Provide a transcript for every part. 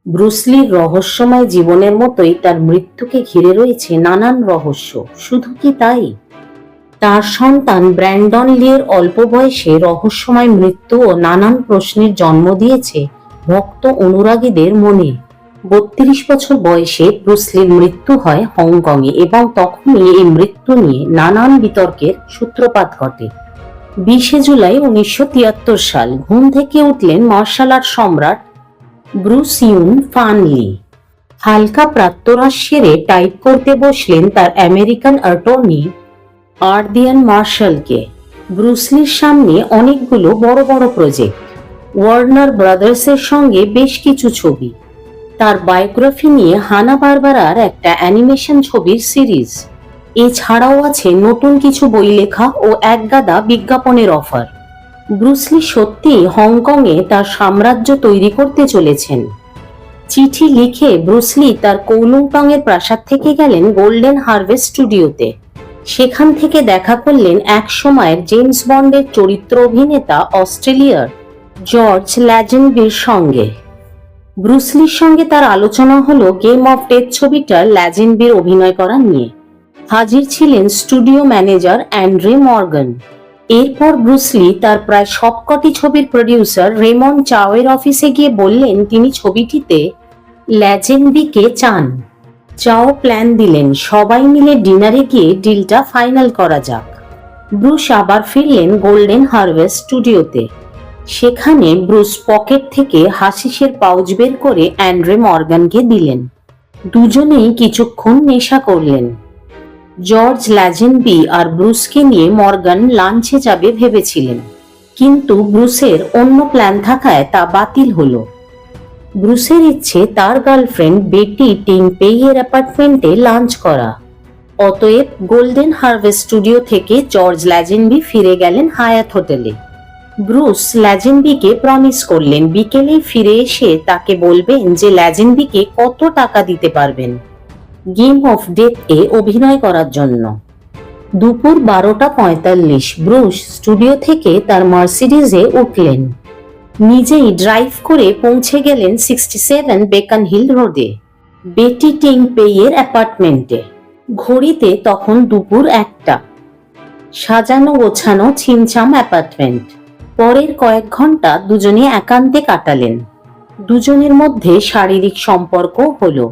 ব্রুসলির রহস্যময় জীবনের মতোই তার মৃত্যুকে ঘিরে রয়েছে নানান রহস্য। শুধু কি তাই, তার সন্তান ব্র্যান্ডন লির অল্প বয়সে রহস্যময় মৃত্যু ও নানান প্রশ্নের জন্ম দিয়েছে ভক্ত অনুরাগীদের মনে। ৩২ বছর বয়সে ব্রুসলির মৃত্যু হয় হংকংয়ে এবং তখনই এই মৃত্যু নিয়ে নানান বিতর্কের সূত্রপাত ঘটে। ২০ জুলাই ১৯৭৩ সাল ঘুম থেকে উঠলেন মার্শাল আর্ট সম্রাট ব্রুস ইউন ফান লি। হালকা প্রাতরাশ সেরে টাইপ করতে বসলেন তার আমেরিকান অ্যাটর্নি আর্দিয়ান মার্শালকে। ব্রুসলির সামনে অনেকগুলো বড় বড় প্রজেক্ট, ওয়ার্নার ব্রাদার্সের সঙ্গে বেশ কিছু ছবি, তার বায়োগ্রাফি নিয়ে হানা বারবারার একটা অ্যানিমেশন ছবির সিরিজ, এছাড়াও আছে নতুন কিছু বই লেখা ও একগাদা বিজ্ঞাপনের অফার। ব্রুসলি সত্যিই হংকংয়ে তার সাম্রাজ্য তৈরি করতে চলেছেন। চিঠি লিখে ব্রুসলি তার কৌলুংটংয়ের প্রাসাদ থেকে গেলেন গোল্ডেন হারভেস্ট স্টুডিওতে। সেখান থেকে দেখা করলেন এক সময়ের জেমস বন্ডের চরিত্র অভিনেতা অস্ট্রেলিয়ার জর্জ ল্যাজেনবির সঙ্গে। ব্রুসলির সঙ্গে তার আলোচনা হলো গেম অফ ডেথ ছবিটার ল্যাজেনবির অভিনয় করা নিয়ে। হাজির ছিলেন স্টুডিও ম্যানেজার অ্যান্ড্রে মর্গান। এরপর ব্রুসলি তার প্রায় সবকটি ছবির প্রডিউসার রেমন্ড চাওয়ের অফিসে গিয়ে বললেন তিনি ছবিটিতে ল্যাজেনবিকে চান। চাও প্ল্যান দিলেন সবাই মিলে ডিনারে গিয়ে ডিলটা ফাইনাল করা যাক। ব্রুস আবার ফিরলেন গোল্ডেন হারভেস্ট স্টুডিওতে। সেখানে ব্রুস পকেট থেকে হাসিসের পাউচ বের করে অ্যান্ড্রে মর্গানকে দিলেন। দুজনেই কিছুক্ষণ নেশা করলেন। জর্জ ল্যাজেনবি আর ব্রুসকে নিয়ে মর্গান লাঞ্চে যাবে ভেবেছিলেন, কিন্তু ব্রুসের অন্য প্ল্যান থাকায় তা বাতিল হলো। ব্রুসের ইচ্ছে তার গার্লফ্রেন্ড বেটি টিং পেইয়ের অ্যাপার্টমেন্টে লাঞ্চ করা। অতএব গোল্ডেন হারভেস্ট স্টুডিও থেকে জর্জ ল্যাজেনবি ফিরে গেলেন হায়াত হোটেলে। ব্রুস ল্যাজেনবিকে প্রমিস করলেন বিকেলেই ফিরে এসে তাকে বলবেন যে ল্যাজেনবিকে কত টাকা দিতে পারবেন গেম অফ ডেথ এ অভিনয় করার জন্য। দুপুর ১২:৪৫ ব্রুস স্টুডিও থেকে তার মার্সিডিজে উঠলেন। নিজেই ড্রাইভ করে পৌঁছে গেলেন 67 বেকন হিল রোডে বেটি টিং পেইয়ের অ্যাপার্টমেন্টে। ঘড়িতে তখন দুপুর ১টা। সাজানো গোছানো ছিমছাম অ্যাপার্টমেন্ট। পরের কয়েক ঘন্টা দুজনে একান্তে কাটালেন। দুজনের মধ্যে শারীরিক সম্পর্ক হলো।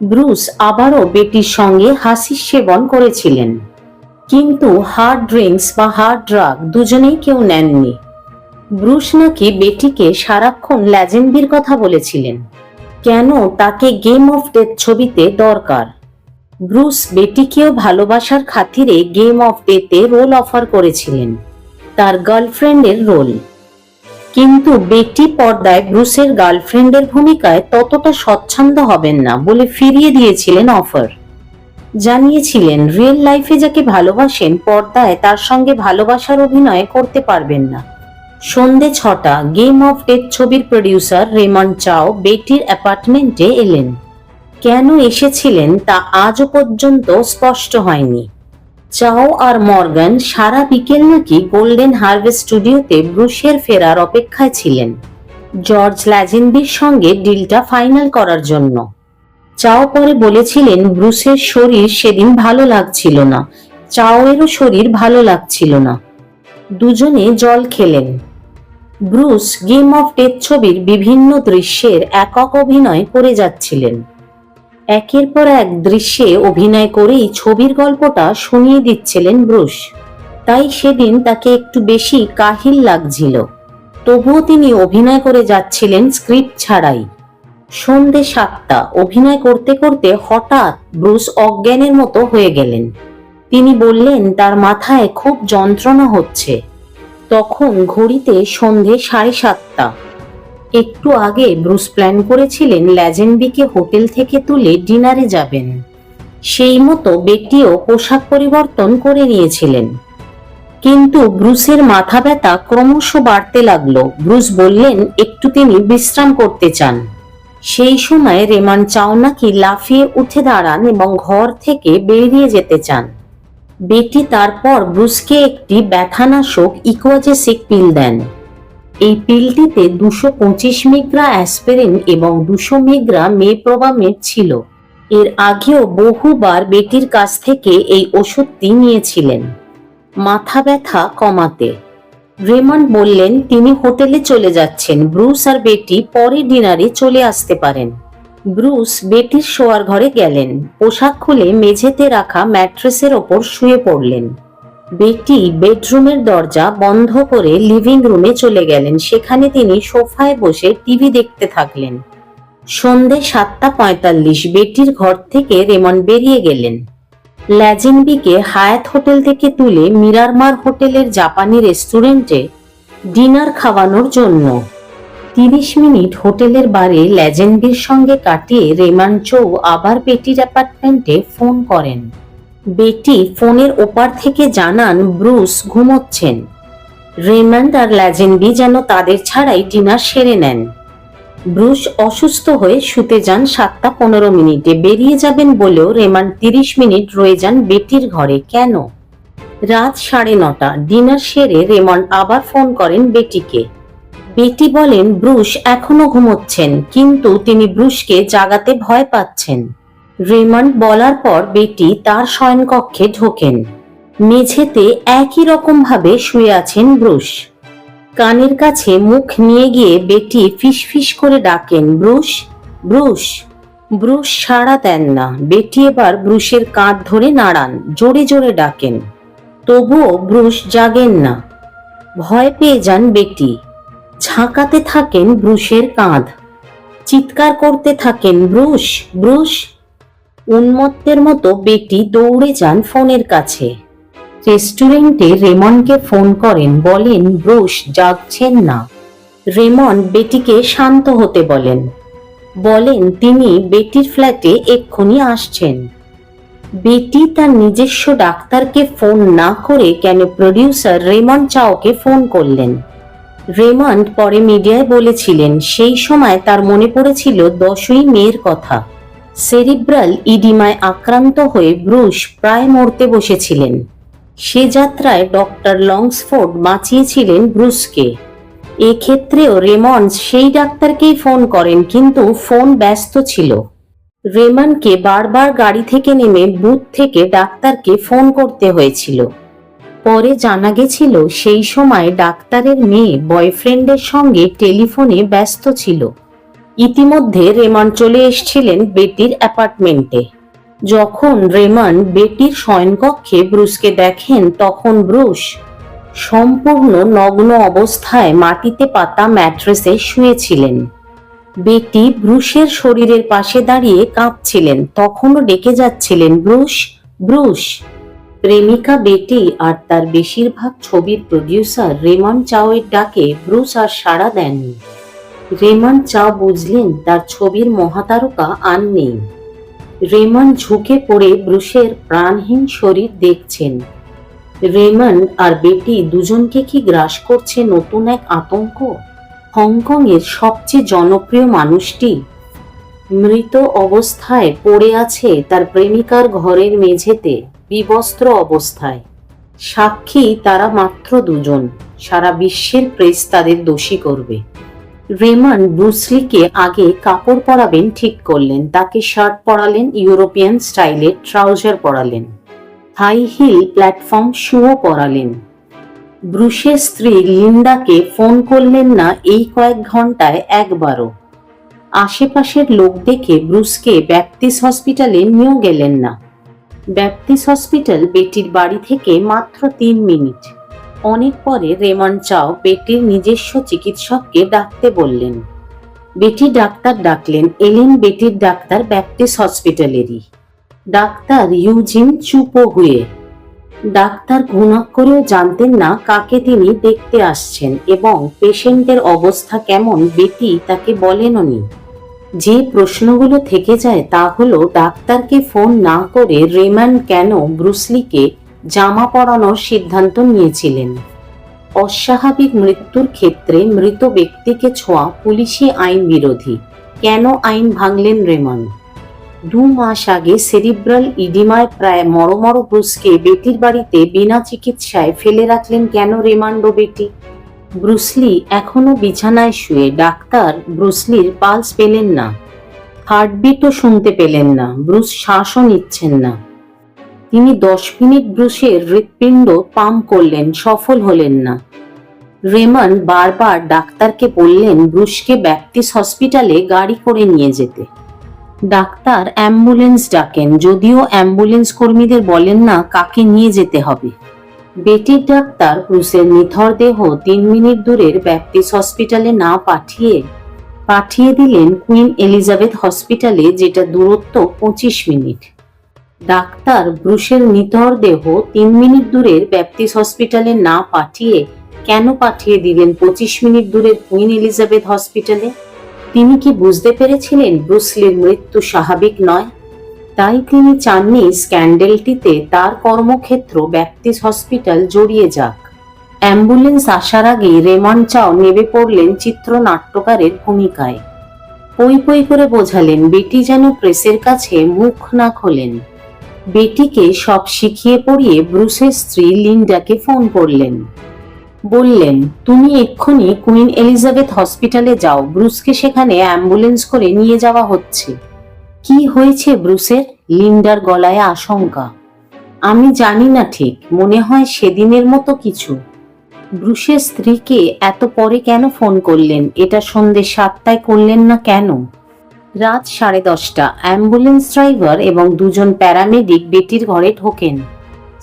ব্রুস আবারও বেটির সঙ্গে হাসির সেবন করেছিলেন, কিন্তু হার্ড ড্রিঙ্কস বা হার্ড ড্রাগ দুজনেই কেউ নেননি। ব্রুস নাকি বেটিকে সারাক্ষণ ল্যাজেনবির কথা বলেছিলেন, কেন তাকে গেম অফ ডেথ ছবিতে দরকার। ব্রুস বেটিকেও ভালোবাসার খাতিরে গেম অফ ডেথে রোল অফার করেছিলেন, তার গার্লফ্রেন্ডের রোল। কিন্তু বেটি পর্দায় ব্রুসের গার্লফ্রেন্ডের ভূমিকায় ততটা স্বচ্ছন্দ হবেন না বলে ফিরিয়ে দিয়েছিলেন অফার। জানিয়েছিলেন রিয়েল লাইফে যাকে ভালোবাসেন পর্দায় তার সঙ্গে ভালোবাসার অভিনয় করতে পারবেন না। সন্ধে ৬টা গেম অফ ডেথ ছবির প্রডিউসার রেমন্ড চাও বেটির অ্যাপার্টমেন্টে এলেন। কেন এসেছিলেন তা আজও পর্যন্ত স্পষ্ট হয়নি। চাও আর মর্গান সারা বিকেল নাকি গোল্ডেন হারভেস্ট স্টুডিওতে ব্রুসের ফেরার অপেক্ষায় ছিলেন জর্জ ল্যাজেনবির সঙ্গে ডিলটা ফাইনাল করার জন্য। চাও পরে বলেছিলেন ব্রুসের শরীর সেদিন ভালো লাগছিল না, চাওয়েরও শরীর ভালো লাগছিল না। দুজনে জল খেলেন। ব্রুস গেম অফ ডেথ ছবির বিভিন্ন দৃশ্যের একক অভিনয় করে যাচ্ছিলেন। একের পর এক দৃশ্যে অভিনয় করেই ছবির গল্পটা শুনিয়ে দিচ্ছিলেন ব্রুস। তাই সেদিন তাকে একটু বেশি কাহিল লাগছিল। তবুও তিনি অভিনয় করে যাচ্ছিলেন স্ক্রিপ্ট ছাড়াই। সন্ধে ৭টা অভিনয় করতে করতে হঠাৎ ব্রুস অজ্ঞানের মতো হয়ে গেলেন। তিনি বললেন তার মাথায় খুব যন্ত্রণা হচ্ছে। তখন ঘড়িতে সন্ধে ৭:৩০। একটু আগে ব্রুস প্ল্যান করেছিলেন ল্যাজেনবিকে হোটেল থেকে তুলে ডিনারে যাবেন। সেই মতো বেটিও পোশাক পরিবর্তন করে নিয়েছিলেন। কিন্তু ব্রুসের মাথা ব্যথা ক্রমশ বাড়তে লাগলো। ব্রুস বললেন একটু তিনি বিশ্রাম করতে চান। সেই সময় রেমন্ড চাও নাকি লাফিয়ে উঠে দাঁড়ান এবং ঘর থেকে বেরিয়ে যেতে চান। বেটি তারপর ব্রুসকে একটি ব্যথানাশক ইকোয়াজেসিক পিল দেন। এই পিলটিতে 225 মিগ্রা অ্যাসপিরিন এবং 200 মিগ্রা মেপ্রোবামেড ছিল। এর আগেও বহুবার বেটির কাছ থেকে এই ওষুধটি নিয়েছিলেন মাথা ব্যথা কমাতে। রেমন্ড বললেন তিনি হোটেলে চলে যাচ্ছেন, ব্রুস আর বেটি পরে ডিনারে চলে আসতে পারেন। ব্রুস বেটির শোয়ার ঘরে গেলেন, পোশাক খুলে মেঝেতে রাখা ম্যাট্রেসের ওপর শুয়ে পড়লেন। বেটি বেডরুমের দরজা বন্ধ করে লিভিং রুমে চলে গেলেন। সেখানে তিনি সোফায় বসে টিভি দেখতে থাকলেন। সন্ধে 7:45 বেটির ঘর থেকে রেমন্ড বেরিয়ে গেলেন ল্যাজেনবিকে হায়াত হোটেল থেকে তুলে মিরারমার হোটেলের জাপানি রেস্টুরেন্টে ডিনার খাওয়ানোর জন্য। 30 মিনিট হোটেলের বারে ল্যাজেনবির সঙ্গে কাটিয়ে রেমন্ড চৌ আবার বেটির অ্যাপার্টমেন্টে ফোন করেন। বেটি ফোনের ওপার থেকে জানান ব্রুস ঘুমোচ্ছেন। রেমন্ড আর ল্যাজেনবি যেন তাদের ছাড়াই ডিনার সেরে নেন। ব্রুস অসুস্থ হয়ে শুতে যান 7:15। বেরিয়ে যাবেন বলেও রেমন্ড 30 মিনিট রয়ে যান বেটির ঘরে। কেন? রাত 9:30। ডিনার সেরে রেমন্ড আবার ফোন করেন বেটিকে। বেটি বলেন ব্রুস এখনো ঘুমোচ্ছেন, কিন্তু তিনি ব্রুসকে জাগাতে ভয় পাচ্ছেন। রেমন্ড বলার পর বেটি তার শয়নকক্ষে ঢোকেন। মেঝেতে একই রকম ভাবে শুয়ে আছেন ব্রুস। কানের কাছে মুখ নিয়ে গিয়ে বেটি ফিসফিস করে ডাকেন, ব্রুস, ব্রুস। ব্রুস সাড়া দেন না। বেটি এবার ব্রুসের কাঁধ ধরে নাড়ান, জোরে জোরে ডাকেন। তবুও ব্রুস জাগেন না। ভয় পেয়ে যান বেটি। ঝাঁকাতে থাকেন ব্রুসের কাঁধ। চিৎকার করতে থাকেন, ব্রুস, ব্রুস। উন্মত্তের মতো বেটি দৌড়ে যান ফোনের কাছে। রেস্টুরেন্টে রেমন্ডকে ফোন করেন, বলেন ব্রুস জাগছেন না। রেমন্ড বেটিকে শান্ত হতে বলেন। বলেন তিনি বেটির ফ্ল্যাটে এক্ষুনি আসছেন। বেটি তার নিজস্ব ডাক্তারকে ফোন না করে কেন প্রডিউসার রেমন্ড চাওকে ফোন করলেন? রেমন্ড পরে মিডিয়ায় বলেছিলেন সেই সময় তার মনে পড়েছিল 10ই মের কথা। সেরিব্রাল ইডিমায় আক্রান্ত হয়ে ব্রুস প্রায় মরতে বসেছিলেন। সে যাত্রায় ডক্টর লংসফোর্ড বাঁচিয়েছিলেন ব্রুসকে। এক্ষেত্রেও রেমন্ড সেই ডাক্তারকেই ফোন করেন, কিন্তু ফোন ব্যস্ত ছিল। রেমন্ডকে বারবার গাড়ি থেকে নেমে বুথ থেকে ডাক্তারকে ফোন করতে হয়েছিল। পরে জানা গেছিল সেই সময় ডাক্তারের মেয়ে বয়ফ্রেন্ডের সঙ্গে টেলিফোনে ব্যস্ত ছিল। ইতিমধ্যে রেমন্ড চলে এসেছিলেন বেটির অ্যাপার্টমেন্টে। যখন রেমন্ড বেটির শয়নকক্ষে ব্রুসকে দেখেন, তখন ব্রুস সম্পূর্ণ নগ্ন অবস্থায় মাটিতে পাতা ম্যাট্রেসে শুয়েছিলেন। বেটি ব্রুসের শরীরের পাশে দাঁড়িয়ে কাঁপছিলেন, তখনও ডেকে যাচ্ছিলেন, ব্রুস, ব্রুস। প্রেমিকা বেটি আর তার বেশিরভাগ ছবির প্রডিউসার রেমন্ড চাওয়ের ডাকে ব্রুস আর সাড়া দেননি। রেমন্ড চাও বুঝলেন তার ছবির মহাতারকা আর নেই। রেমন্ড ঝুঁকে পড়ে ব্রুসের প্রাণহীন শরীর দেখছেন। রেমন্ড আর বেটি দুজনকে কি গ্রাস করছে নতুন এক আতঙ্ক? হংকং এর সবচেয়ে জনপ্রিয় মানুষটি মৃত অবস্থায় পড়ে আছে তার প্রেমিকার ঘরের মেঝেতে, বিবস্ত্র অবস্থায়। সাক্ষী তারা মাত্র দুজন। সারা বিশ্বের প্রেস তাদের দোষী করবে। রেমন্ড ব্রুসলিকে আগে কাপড় পরাবেন ঠিক করলেন। তাকে শার্ট পরালেন, ইউরোপিয়ান স্টাইলের ট্রাউজার পরালেন, হাই হিল প্ল্যাটফর্ম শুও পরালেন। ব্রুসের স্ত্রী লিন্ডাকে ফোন করলেন না এই কয়েক ঘন্টায় একবারও। আশেপাশের লোক দেখে ব্রুসকে ব্যাপটিস্ট হসপিটালে নিয়েও গেলেন না। ব্যাপটিস্ট হসপিটাল বেটির বাড়ি থেকে মাত্র 3 মিনিট। অনেক পরে রেমন্ড চাও বেটির নিজস্ব চিকিৎসককে ডাকতে বললেন। বেটি ডাক্তার ডাকলেন। এলেন বেটির ডাক্তার ব্যাপটিস্ট হসপিটালেরই ডাক্তার ইউজিন চুপো হুয়ে। ডাক্তার ঘুণাক করেও জানতেন না কাকে তিনি দেখতে আসছেন এবং পেশেন্টের অবস্থা কেমন বেটি তাকে বলেননি। যে প্রশ্নগুলো থেকে যায় তা হলো ডাক্তারকে ফোন না করে রেমন্ড কেন ব্রুসলিকে জামা পরানোর সিদ্ধান্ত নিয়েছিলেন। অস্বাভাবিক মৃত্যুর ক্ষেত্রে মৃত ব্যক্তিকে ছোঁয়া পুলিশি আইন বিরোধী। কেন আইন ভাঙলেন রেমন্ড? 2 মাস আগে সেরিব্রাল ইডিমায় প্রায় মরমর ব্রুসকে বেটির বাড়িতে বিনা চিকিৎসায় ফেলে রাখলেন কেন রেমন্ড ও বেটি? ব্রুসলি এখনো বিছানায় শুয়ে। ডাক্তার ব্রুসলির পালস পেলেন না, হার্টবিটও শুনতে পেলেন না, ব্রুস শ্বাসও নিচ্ছেন না। তিনি 10 মিনিট ব্রুসের হৃৎপিণ্ড পাম্প করলেন, সফল হলেন না। রেমন্ড বারবার ডাক্তারকে বললেন ব্রুসকে ব্যাপটিস্ট হসপিটালে গাড়ি করে নিয়ে যেতে। ডাক্তার অ্যাম্বুলেন্স ডাকেন, যদিও অ্যাম্বুলেন্স কর্মীদের বলেন না কাকে নিয়ে যেতে হবে। বেটির ডাক্তার ব্রুসের নিথর দেহ 3 মিনিট দূরের ব্যাপটিস্ট হসপিটালে না পাঠিয়ে দিলেন কুইন এলিজাবেথ হসপিটালে, যেটা দূরত্ব 25 মিনিট। ডাক্তার ব্রুসের নিথর দেহ 3 মিনিট দূরের ব্যাপটিস্ট হসপিটালে না পাঠিয়ে কেন পাঠিয়ে দিলেন 25 মিনিট দূরের কুইন এলিজাবেথ হসপিটালে? তিনি কি বুঝতে পেরেছিলেন ব্রুসলির মৃত্যু স্বাভাবিক নয়? তাই তিনি চাননি স্ক্যান্ডেলটিতে তার কর্মক্ষেত্র ব্যাপটিস্ট হসপিটাল জড়িয়ে যাক। অ্যাম্বুলেন্স আসার আগেই রেমন্ড চাও নেমে পড়লেন চিত্রনাট্যকারের ভূমিকায়। পই পই করে বোঝালেন বেটি যেন প্রেসের কাছে মুখ না খোলেন। বেটিকে সব শিখিয়ে পড়িয়ে ব্রুসের স্ত্রী লিন্ডাকে ফোন করলেন। বললেন, তুমি এক্ষুনি কুইন এলিজাবেথ হসপিটালে যাও, ব্রুসকে সেখানে অ্যাম্বুলেন্স করে নিয়ে যাওয়া হচ্ছে। কি হয়েছে ব্রুসের? লিন্ডার গলায় আশঙ্কা। আমি জানি না ঠিক, মনে হয় সেদিনের মতো কিছু। ব্রুসের স্ত্রীকে এত পরে কেন ফোন করলেন? এটা সন্ধ্যে 7টায় করলেন না কেন? রাত 10:30। অ্যাম্বুলেন্স ড্রাইভার এবং 2জন প্যারামেডিক বেটির ঘরে ঢোকেন।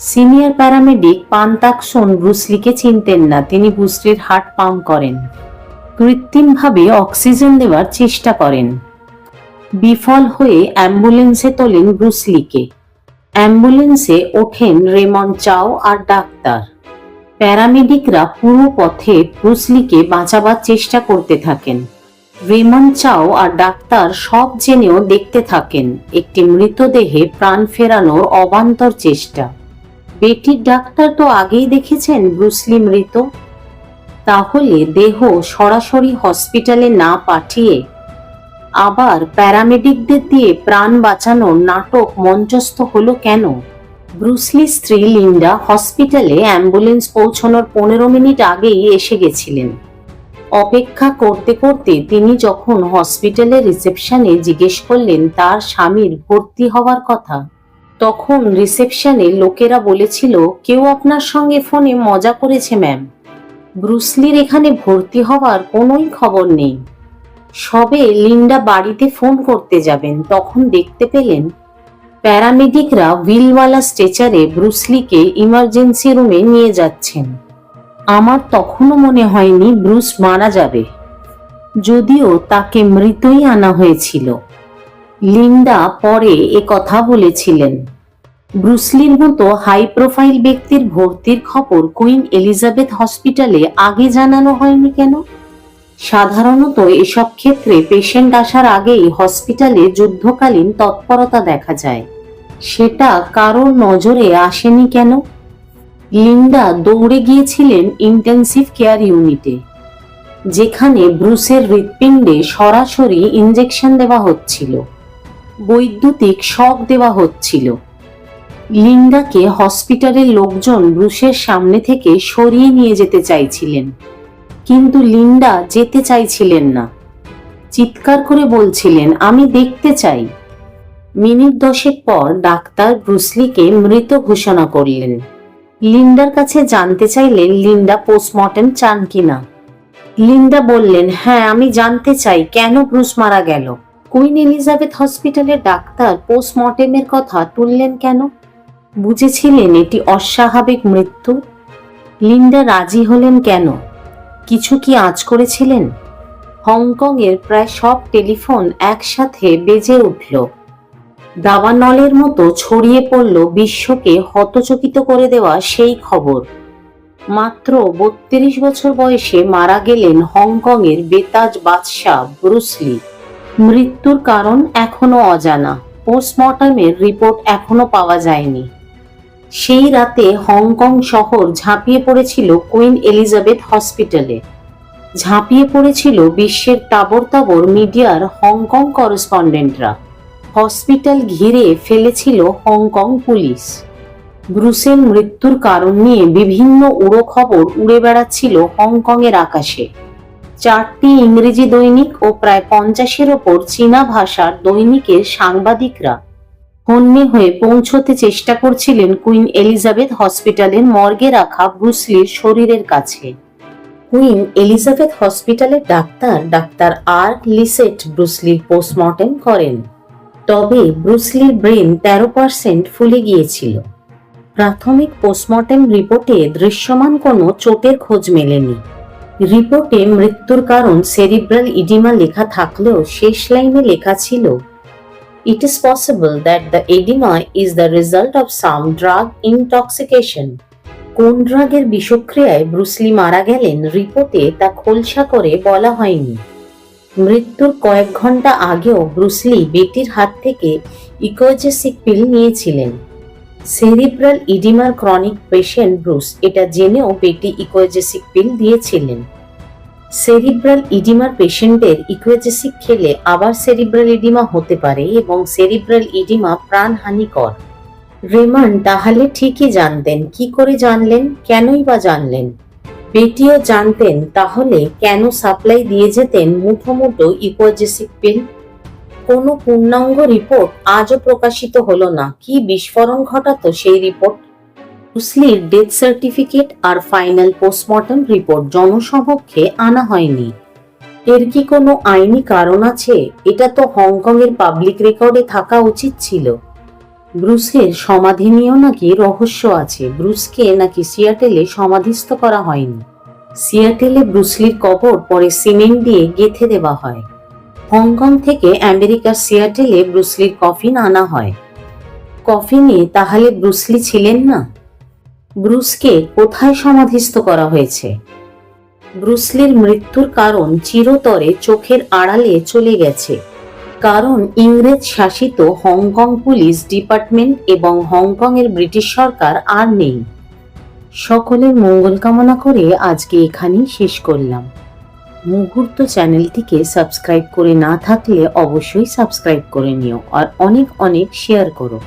সিনিয়র প্যারামেডিক পান্তাকসন ব্রুসলিকে চিনতেন না। তিনি ব্রুসলির হার্ট পাম্প করেন, কৃত্রিমভাবে অক্সিজেন দেওয়ার চেষ্টা করেন। বিফল হয়ে অ্যাম্বুলেন্সে তোলেন ব্রুসলিকে। অ্যাম্বুলেন্সে ওঠেন রেমন্ড চাও আর ডাক্তার। প্যারামেডিকরা পুরো পথে ব্রুসলিকে বাঁচাবার চেষ্টা করতে থাকেন। রেমন্ড চাও আর ডাক্তার সব জেনেও দেখতে থাকেন একটি মৃতদেহে প্রাণ ফেরানোর অবান্তর চেষ্টা। বেটির ডাক্তার তো আগেই দেখেছেন ব্রুসলি মৃত। তাহলে দেহ সরাসরি হসপিটালে না পাঠিয়ে আবার প্যারামেডিকদের দিয়ে প্রাণ বাঁচানোর নাটক মঞ্চস্থ হলো কেন? ব্রুসলি স্ত্রী লিন্ডা হসপিটালে অ্যাম্বুলেন্স পৌঁছানোর 15 মিনিট আগেই এসে গেছিলেন। অপেক্ষা করতে করতে তিনি যখন হসপিটালের রিসেপশনে জিজ্ঞেস করলেন তার স্বামীর ভর্তি হওয়ার কথা, তখন রিসেপশনে লোকেরা বলেছিল কেউ আপনার সঙ্গে ফোনে মজা করেছে ম্যাম, ব্রুসলির এখানে ভর্তি হওয়ার কোনোই খবর নেই। সবে লিন্ডা বাড়িতে ফোন করতে যাবেন তখন দেখতে পেলেন প্যারামেডিকরা হুইলওয়ালা স্ট্রেচারে ব্রুসলিকে ইমার্জেন্সি রুমে নিয়ে যাচ্ছেন। আমার তখনও মনে হয়নি ব্রুস মারা যাবে, যদিও তাকে মৃতই আনা হয়েছিল। লিন্ডা পরে কথা বলেছিলেন, ব্রুসলির মতো হাই প্রোফাইল ব্যক্তির ভর্তির খবর কুইন এলিজাবেথ হসপিটালে আগে জানানো হয়নি কেন? সাধারণত এসব ক্ষেত্রে পেশেন্ট আসার আগেই হসপিটালে যুদ্ধকালীন তৎপরতা দেখা যায়, সেটা কারোর নজরে আসেনি কেন? লিন্ডা দৌড়ে গিয়েছিলেন ইন্টেন্সিভ কেয়ার ইউনিটে, যেখানে ব্রুসের হৃৎপিণ্ডে সরাসরি ইনজেকশন দেওয়া হচ্ছিল, বৈদ্যুতিক শক দেওয়া হচ্ছিল। লিন্ডাকে হসপিটালের লোকজন ব্রুসের সামনে থেকে সরিয়ে নিয়ে যেতে চাইছিলেন, কিন্তু লিন্ডা যেতে চাইছিলেন না। চিৎকার করে বলছিলেন, আমি দেখতে চাই। মিনিট 10 পর ডাক্তার ব্রুসলিকে মৃত ঘোষণা করলেন। লিন্ডার কাছে জানতে চাইলেন লিন্ডা পোস্টমর্টেম চান কিনা। লিন্ডা বললেন, হ্যাঁ আমি জানতে চাই কেন ব্রুস মারা গেল। কুইন এলিজাবেথ হসপিটালের ডাক্তার পোস্টমর্টেমের কথা তুললেন কেন? বুঝেছিলেন এটি অস্বাভাবিক মৃত্যু। লিন্ডা রাজি হলেন কেন? কিছু কি আঁচ করেছিলেন? হংকং এর প্রায় সব টেলিফোন একসাথে বেজে উঠল। দাবানলের মতো ছড়িয়ে পড়ল বিশ্বকে হতচকিত করে দেওয়া সেই খবর। মাত্র 32 বছর বয়সে মারা গেলেন হংকং এর বেতাজ বাদশাহ ব্রুসলি। মৃত্যুর কারণ এখনো অজানা, পোস্টমর্টমের রিপোর্ট এখনো পাওয়া যায়নি। সেই রাতে হংকং শহর ঝাঁপিয়ে পড়েছিল কুইন এলিজাবেথ হসপিটালে, ঝাঁপিয়ে পড়েছিল বিশ্বের তাবর তাবর মিডিয়ার হংকং করেসপন্ডেন্টরা। হসপিটাল ঘিরে ফেলেছিল হংকং পুলিশ। ব্রুসের মৃত্যুর কারণ নিয়ে বিভিন্ন উড়ো খবর উড়ে বেড়াচ্ছিল হংকংয়ের আকাশে। 4টি ইংরেজি দৈনিক ও প্রায় 50-এর ওপর চীনা ভাষার দৈনিকের সাংবাদিকরা হন্যে হয়ে পৌঁছতে চেষ্টা করছিলেন কুইন এলিজাবেথ হসপিটালের মর্গে রাখা ব্রুসলির শরীরের কাছে। কুইন এলিজাবেথ হসপিটালের ডাক্তার আর্ক লিসেট ব্রুসলির পোস্টমর্টেম করেন। তবে ব্রুসলির ব্রেন 13% ফুলে গিয়েছিল। প্রাথমিক পোস্টমর্টেম রিপোর্টে দৃশ্যমান কোনো চোটের খোঁজ মেলেনি। রিপোর্টে মৃত্যুর কারণ সেরিব্রাল ইডিমা লেখা থাকলেও শেষ লাইনে লেখা ছিল, "It is possible that the edema is the result of some drug intoxication." কোন ড্রাগের বিষক্রিয়ায় ব্রুসলি মারা গেলেন রিপোর্টে তা খোলসা করে বলা হয়নি। মৃত্যুর কয়েক ঘন্টা আগেও ব্রুসলি বেটির হাত থেকে ইকোজেসিক পিল নিয়েছিলেন। সেরিব্রাল ইডিমার ক্রনিক পেশেন্ট ব্রুস এটা জেনেও বেটি ইকোজেসিক পিল দিয়েছিলেন। সেরিব্রাল ইডিমার পেশেন্টের ইকোজেসিক খেলে আবার সেরিব্রাল ইডিমা হতে পারে এবং সেরিব্রাল ইডিমা প্রাণহানিকর। রেমন্ড তাহলে ঠিকই জানতেন। কি করে জানলেন? কেনই বা জানলেন? বেটিও জানতেন, তাহলে কেন সাপ্লাই দিয়ে যেতেন মুঠো মুঠো ইকোজেসিক পিল? কোনো পূর্ণাঙ্গ রিপোর্ট আজও প্রকাশিত হলো না। কি বিস্ফোরণ ঘটাতো সেই রিপোর্ট? ব্রুসলির ডেথ সার্টিফিকেট আর ফাইনাল পোস্টমর্টম রিপোর্ট জনসমক্ষে আনা হয়নি। এর কি কোনো আইনি কারণ আছে? এটা তো হংকংয়ের পাবলিক রেকর্ডে থাকা উচিত ছিল। ব্রুসের সমাধি নিয়েও নাকি রহস্য আছে। ব্রুসকে নাকি সিয়াটেলে সমাধিস্থ করা হয়নি। সিয়াটেলে ব্রুসলির কবর পরে সিমেন্ট দিয়ে গেঁথে দেওয়া হয়। হংকং থেকে আমেরিকার সিয়াটেলে ব্রুসলির কফিন আনা হয়। কফিনে তাহলে ব্রুসলি ছিলেন না? ব্রুসকে কোথায় সমাধিস্থ করা হয়েছে? ব্রুসলির মৃত্যুর কারণ চিরতরে চোখের আড়ালে চলে গেছে, কারণ ইংরেজ শাসিত হংকং পুলিশ ডিপার্টমেন্ট এবং হংকংয়ের ব্রিটিশ সরকার আর নেই। সকলের মঙ্গল কামনা করে আজকে এখানেই শেষ করলাম। মুহূর্ত চ্যানেলটিকে সাবস্ক্রাইব করে না থাকলে অবশ্যই সাবস্ক্রাইব করে নিও আর অনেক অনেক শেয়ার করো।